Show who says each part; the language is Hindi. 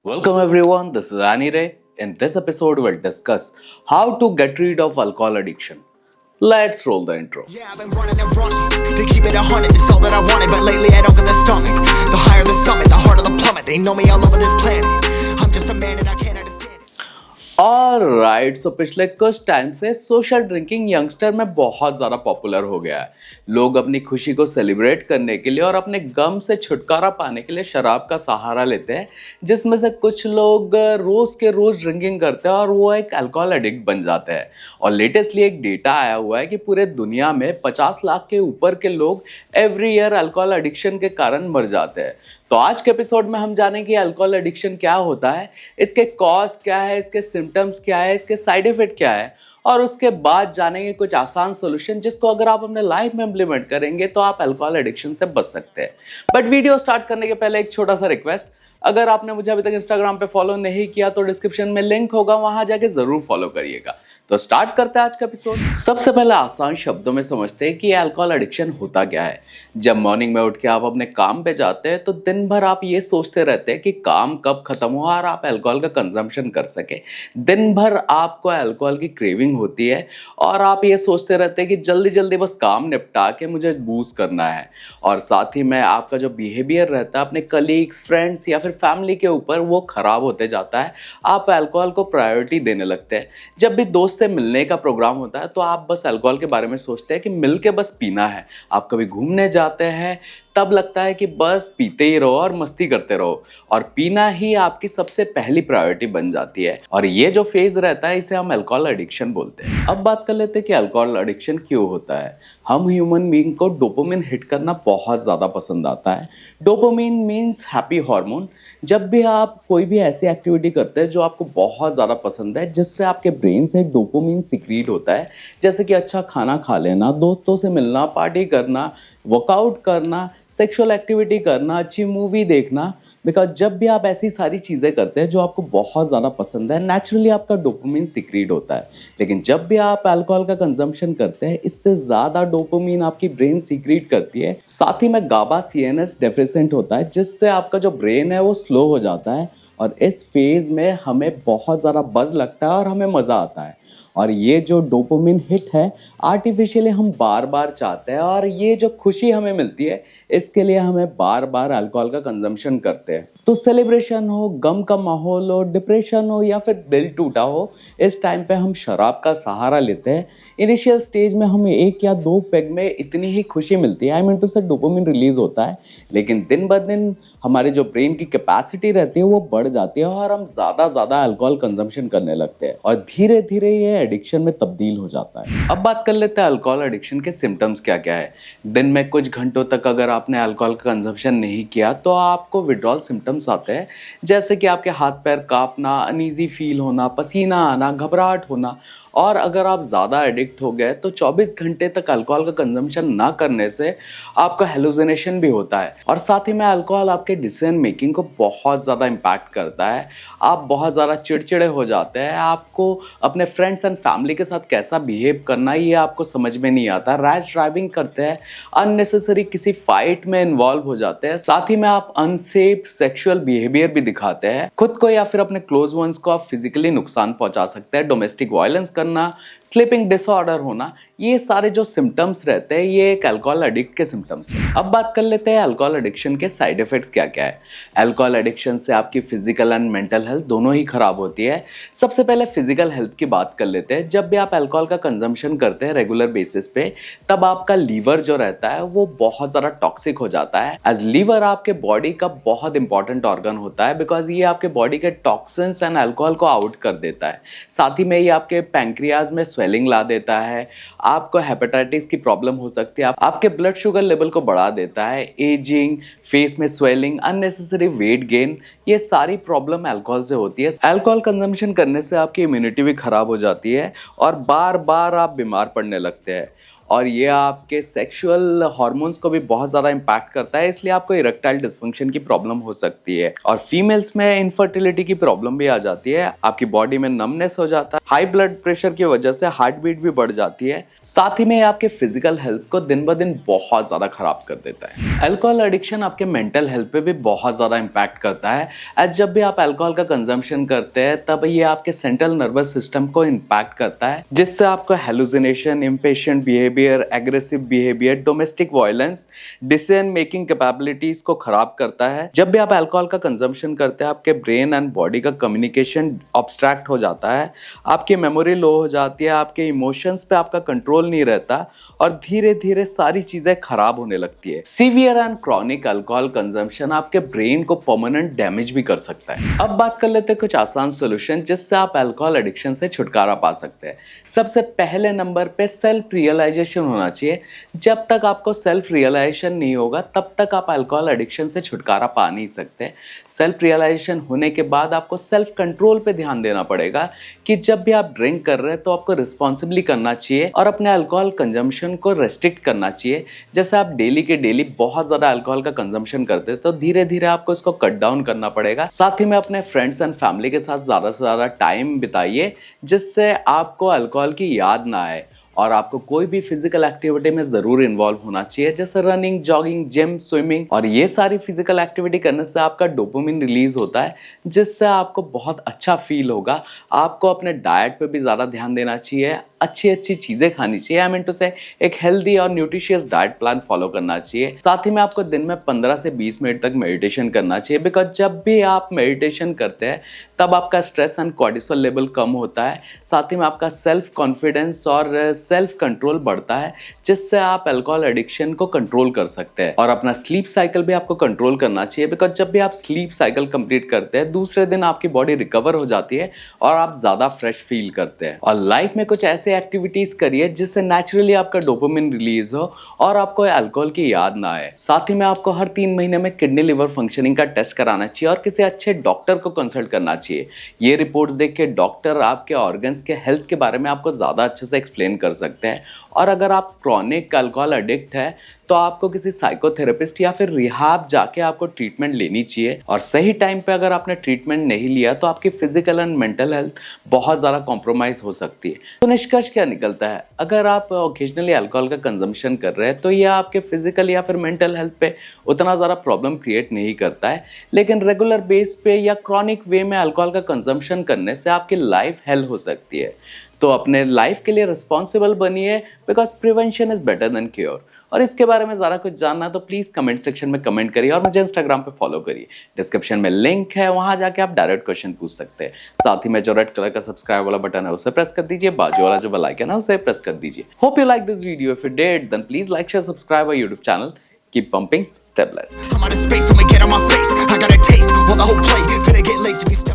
Speaker 1: Welcome everyone, this is Annie Ray. In this episode, we'll discuss how to get rid of alcohol addiction. Let's roll the intro.
Speaker 2: Yeah, I've been running and running to keep it 100. It's all that I wanted, but lately I don't get the stomach. The higher the summit, the harder the plummet. They know me all over this planet. I'm just a man and I can't understand it.
Speaker 1: Alright, so पिछले कुछ टाइम से सोशल ड्रिंकिंग यंगस्टर में बहुत ज़्यादा पॉपुलर हो गया है। लोग अपनी खुशी को सेलिब्रेट करने के लिए और अपने गम से छुटकारा पाने के लिए शराब का सहारा लेते हैं, जिसमें से कुछ लोग रोज़ के रोज़ ड्रिंकिंग करते हैं और वो एक अल्कोहल एडिक्ट बन जाते हैं। और लेटेस्टली एक डेटा आया हुआ है कि पूरे दुनिया में 50 लाख के ऊपर के लोग एवरी ईयर अल्कोहल एडिक्शन के कारण मर जाते हैं। तो आज के एपिसोड में हम जानेंगे अल्कोहल एडिक्शन क्या होता है, इसके कॉज क्या है, इसके सिम्टम्स क्या है, इसके साइड इफेक्ट क्या है, और उसके बाद जानेंगे कुछ आसान सॉल्यूशन जिसको अगर आप अपने लाइफ में इंप्लीमेंट करेंगे तो आप अल्कोहल एडिक्शन से बच सकते हैं। बट वीडियो स्टार्ट करने के पहले एक छोटा सा रिक्वेस्ट, अगर आपने मुझे अभी तक इंस्टाग्राम पे फॉलो नहीं किया तो डिस्क्रिप्शन में लिंक होगा, वहां जाके जरूर फॉलो करिएगा। तो स्टार्ट करते हैं आज का एपिसोड। सबसे पहले आसान शब्दों में समझते हैं कि अल्कोहल एडिक्शन होता क्या है। जब मॉर्निंग में उठ के आप अपने काम पे जाते हैं तो दिन भर आप ये सोचते रहते हैं कि काम कब खत्म हो और आप अल्कोहल का कंजम्पशन कर सके। दिन भर आपको अल्कोहल की क्रेविंग होती है और आप ये सोचते रहते हैं कि जल्दी जल्दी बस काम निपटा के मुझे बूज करना है। और साथ ही में आपका जो बिहेवियर रहता है अपने कलीग्स, फ्रेंड्स या फिर फैमिली के ऊपर वो खराब होते जाता है। आप अल्कोहल को प्रायोरिटी देने लगते हैं। जब भी दोस्त से मिलने का प्रोग्राम होता है तो आप बस अल्कोहल के बारे में सोचते हैं कि मिल के बस पीना है। आप कभी घूमने जाते हैं तब लगता है कि बस पीते ही रहो और मस्ती करते रहो, और पीना ही आपकी सबसे पहली प्रायोरिटी बन जाती है। और ये जो फेज रहता है इसे हम अल्कोहल एडिक्शन बोलते हैं। अब बात कर लेते हैं कि अल्कोहल एडिक्शन क्यों होता है। हम ह्यूमन बीइंग को डोपामिन हिट करना बहुत ज़्यादा पसंद आता है। Dopamine means happy hormone. जब भी आप कोई भी ऐसी एक्टिविटी करते हैं जो आपको बहुत ज़्यादा पसंद है, जिससे आपके ब्रेन से डोपामिन सिक्रीट होता है, जैसे कि अच्छा खाना खा लेना, दोस्तों से मिलना, पार्टी करना, वर्कआउट करना, सेक्सुअल एक्टिविटी करना, अच्छी मूवी देखना, बिकॉज जब भी आप ऐसी सारी चीज़ें करते हैं जो आपको बहुत ज़्यादा पसंद है, नेचुरली आपका डोपामिन सिक्रीट होता है। लेकिन जब भी आप अल्कोहल का कंजम्पशन करते हैं, इससे ज़्यादा डोपामिन आपकी ब्रेन सिक्रीट करती है। साथ ही में गाबा CNS डेफिशिएंट होता है, जिससे आपका जो ब्रेन है वो स्लो हो जाता है और इस फेज़ में हमें बहुत ज़्यादा बज़ लगता है और हमें मज़ा आता है। और ये जो डोपामिन हिट है आर्टिफिशियली हम बार बार चाहते हैं, और ये जो खुशी हमें मिलती है इसके लिए हमें बार बार अल्कोहल का कंजम्पशन करते हैं। तो सेलिब्रेशन हो, गम का माहौल हो, डिप्रेशन हो या फिर दिल टूटा हो, इस टाइम पे हम शराब का सहारा लेते हैं। इनिशियल स्टेज में हमें 1 या 2 पेग में इतनी ही खुशी मिलती है, आई मीन टू से डोपामिन रिलीज होता है। लेकिन दिन ब दिन हमारे जो ब्रेन की कैपेसिटी रहती है वो बढ़ जाती है और हम ज़्यादा अल्कोहल कंजम्पशन करने लगते हैं और धीरे धीरे ये एडिक्शन में तब्दील हो जाता है। अब बात कर लेते हैं अल्कोहल एडिक्शन के सिम्टम्स क्या क्या है। दिन में कुछ घंटों तक अगर आपने अल्कोहल का कंजम्पशन नहीं किया तो आपको विड्रॉल सिम्टम्स आते हैं, जैसे कि आपके हाथ पैर कांपना, अनईजी फील होना, पसीना आना, घबराहट होना। और अगर आप ज़्यादा एडिक्ट हो गए तो 24 घंटे तक अल्कोहल का कंजम्पशन ना करने से आपका हेलुसिनेशन भी होता है। और साथ ही में अल्कोहल आपके डिसीजन मेकिंग को बहुत ज़्यादा इम्पैक्ट करता है। आप बहुत ज़्यादा चिड़चिड़े हो जाते हैं। आपको अपने फ्रेंड्स एंड फैमिली के साथ कैसा बिहेव करना ये आपको समझ में नहीं आता। रैश ड्राइविंग करते हैं, अननेसेसरी किसी फाइट में इन्वॉल्व हो जाते हैं। साथ ही में आप अनसेफ सेक्सुअल बिहेवियर भी दिखाते हैं। खुद को या फिर अपने क्लोज वंस को आप फिजिकली नुकसान पहुंचा सकते हैं। डोमेस्टिक वायलेंस करना, स्लीपिंग डिसऑर्डर होना, ये सारे जो सिम्टम्स रहते हैं ये एक अल्कोहल एडिक्ट के सिम्टम्स हैं। अब बात कर लेते हैं अल्कोहल एडिक्शन के साइड इफेक्ट्स क्या क्या है। अल्कोहल एडिक्शन से आपकी फिजिकल एंड मेंटल हेल्थ दोनों ही खराब होती है। सबसे पहले फिजिकल हेल्थ की बात कर लेते हैं। जब भी आप अल्कोहल का कंजम्पशन करते हैं रेगुलर बेसिस पे, तब आपका लीवर जो रहता है वो बहुत ज़्यादा टॉक्सिक हो जाता है। एज लीवर आपके बॉडी का बहुत इंपॉर्टेंट ऑर्गन होता है, बिकॉज ये आपके बॉडी के टॉक्सिन्स एंड अल्कोहल को आउट कर देता है। साथ ही में ये आपके पैंक्रियाज में स्वेलिंग ला देता है। आपको हेपेटाइटिस की प्रॉब्लम हो सकती है। आपके ब्लड शुगर लेवल को बढ़ा देता है। एजिंग, फेस में स्वेलिंग, अननेसेसरी वेट गेन, ये सारी प्रॉब्लम अल्कोहल से होती है। अल्कोहल कंजम्पशन करने से आपकी इम्यूनिटी भी खराब हो जाती है और बार बार आप बीमार पड़ने लगते हैं। और ये आपके सेक्सुअल हार्मोन्स को भी बहुत ज़्यादा इम्पैक्ट करता है, इसलिए आपको इरेक्टाइल डिस्फंक्शन की प्रॉब्लम हो सकती है। और फीमेल्स में इनफर्टिलिटी की प्रॉब्लम भी आ जाती है, आपकी बॉडी में नमनेस हो जाता है, हाई ब्लड प्रेशर की वजह से हार्ट बीट भी बढ़ जाती है। साथ ही में आपके फिजिकल हेल्थ को दिन ब दिन बहुत ज़्यादा खराब कर देता है। अल्कोहल एडिक्शन आपके मेंटल हेल्थ पे भी बहुत ज़्यादा इम्पैक्ट करता है। एज जब भी आप अल्कोहल का कंजम्पशन करते हैं तब ये आपके सेंट्रल नर्वस सिस्टम को इम्पैक्ट करता है, जिससे आपको hallucination, impatient behaviour, aggressive behaviour, domestic violence, decision making capabilities को खराब करता है। जब भी आप अल्कोहल का कंजम्पशन करते हैं आपके ब्रेन एंड बॉडी का कम्युनिकेशन ऑब्स्ट्रैक्ट हो जाता है, आपकी मेमोरी लो हो जाती है, आपके इमोशंस पे आपका कंट्रोल नहीं रहता और धीरे धीरे सारी चीजें खराब होने लगती है। Severe and chronic alcohol consumption आपके ब्रेन को परमानेंट डैमेज भी कर सकता है। अब बात कर लेते हैं कुछ आसान सोल्यूशन जिससे आप अल्कोहल एडिक्शन से छुटकारा पा सकते हैं। सबसे पहले नंबर पे सेल्फ रियलाइजेशन होना चाहिए। जब तक आपको सेल्फ रियलाइजेशन नहीं होगा तब तक आप अल्कोहल एडिक्शन से छुटकारा पा नहीं सकते। सेल्फ रियलाइजेशन होने के बाद आपको सेल्फ कंट्रोल पे ध्यान देना पड़ेगा कि जब भी आप ड्रिंक कर रहे हैं तो आपको रिस्पॉन्सिबली करना चाहिए और अपने अल्कोहल कंजम्पशन को रेस्ट्रिक्ट करना चाहिए। जैसे आप डेली के डेली बहुत ज़्यादा अल्कोहल का कंजम्पशन करते हैं तो धीरे धीरे आपको इसको कट डाउन करना पड़ेगा। साथ ही में अपने फ्रेंड्स एंड फैमिली के साथ ज़्यादा से ज़्यादा टाइम बिताइए जिससे आपको अल्कोहल की याद ना आए। और आपको कोई भी फिजिकल एक्टिविटी में ज़रूर इन्वॉल्व होना चाहिए, जैसे रनिंग, जॉगिंग, जिम, स्विमिंग। और ये सारी फिजिकल एक्टिविटी करने से आपका डोपामिन रिलीज होता है जिससे आपको बहुत अच्छा फील होगा। आपको अपने डाइट पे भी ज़्यादा ध्यान देना चाहिए, अच्छी अच्छी चीज़ें खानी चाहिए। आई मीन टू से एक हेल्दी और न्यूट्रिशियस डाइट प्लान फॉलो करना चाहिए। साथ ही में आपको दिन में 15 से 20 मिनट तक मेडिटेशन करना चाहिए, बिकॉज जब भी आप मेडिटेशन करते हैं तब आपका स्ट्रेस एंड कॉर्टिसोल लेवल कम होता है। साथ ही में आपका सेल्फ कॉन्फिडेंस और सेल्फ कंट्रोल बढ़ता है जिससे आप अल्कोहल एडिक्शन को कंट्रोल कर सकते हैं। और अपना स्लीप साइकिल भी आपको कंट्रोल करना चाहिए, बिकॉज जब भी आप स्लीप साइकिल कंप्लीट करते हैं दूसरे दिन आपकी बॉडी रिकवर हो जाती है और आप ज़्यादा फ्रेश फील करते हैं। और लाइफ में कुछ ऐसे एक्टिविटीज करिए जिससे नेचुरली आपका डोपामिन रिलीज हो और आपको अल्कोहल की याद ना आए। साथ ही में आपको हर 3 महीने में किडनी लिवर फंक्शनिंग का टेस्ट कराना चाहिए और किसी अच्छे डॉक्टर को कंसल्ट करना चाहिए। ये रिपोर्ट्स देख के डॉक्टर आपके ऑर्गन्स के हेल्थ के बारे में आपको ज़्यादा अच्छे से एक्सप्लेन कर सकते हैं। और अगर आप क्रॉनिक अल्कोहल एडिक्ट है तो आपको किसी साइकोथेरेपिस्ट या फिर रिहाब जाके आपको ट्रीटमेंट लेनी चाहिए। और सही टाइम पे अगर आपने ट्रीटमेंट नहीं लिया तो आपकी फिजिकल एंड मेंटल हेल्थ बहुत ज़्यादा कॉम्प्रोमाइज हो सकती है। तो निष्कर्ष क्या निकलता है, अगर आप ओकेजनली अल्कोहल का कंजम्पशन कर रहे हैं तो यह आपके फिजिकल या फिर मेंटल हेल्थ पे उतना ज़्यादा प्रॉब्लम क्रिएट नहीं करता है, लेकिन रेगुलर बेस पे या क्रॉनिक वे में अल्कोहल का कंजम्पशन करने से आपकी लाइफ हेल हो सकती है। तो अपने लाइफ के लिए रिस्पॉन्सिबल बनिए, because prevention is better than cure. और इसके बारे में ज़्यादा कुछ जानना तो प्लीज़ कमेंट सेक्शन में कमेंट करिए और मुझे इंस्टाग्राम पे फॉलो करिए। डिस्क्रिप्शन में लिंक है, वहां जाके आप डायरेक्ट क्वेश्चन पूछ सकते हैं। साथ ही में जो रेड कलर का सब्सक्राइब वाला बटन है उसे प्रेस कर दीजिए, बाजू वाला जो बेल आइकन है उसे प्रेस कर दीजिए। Hope you like this video. If you did then please like, share, subscribe our YouTube channel. Keep pumping, stay blessed.
Speaker 2: I'm out of space, so get on my face. I got a taste, want the whole plate. Finna get laced if you step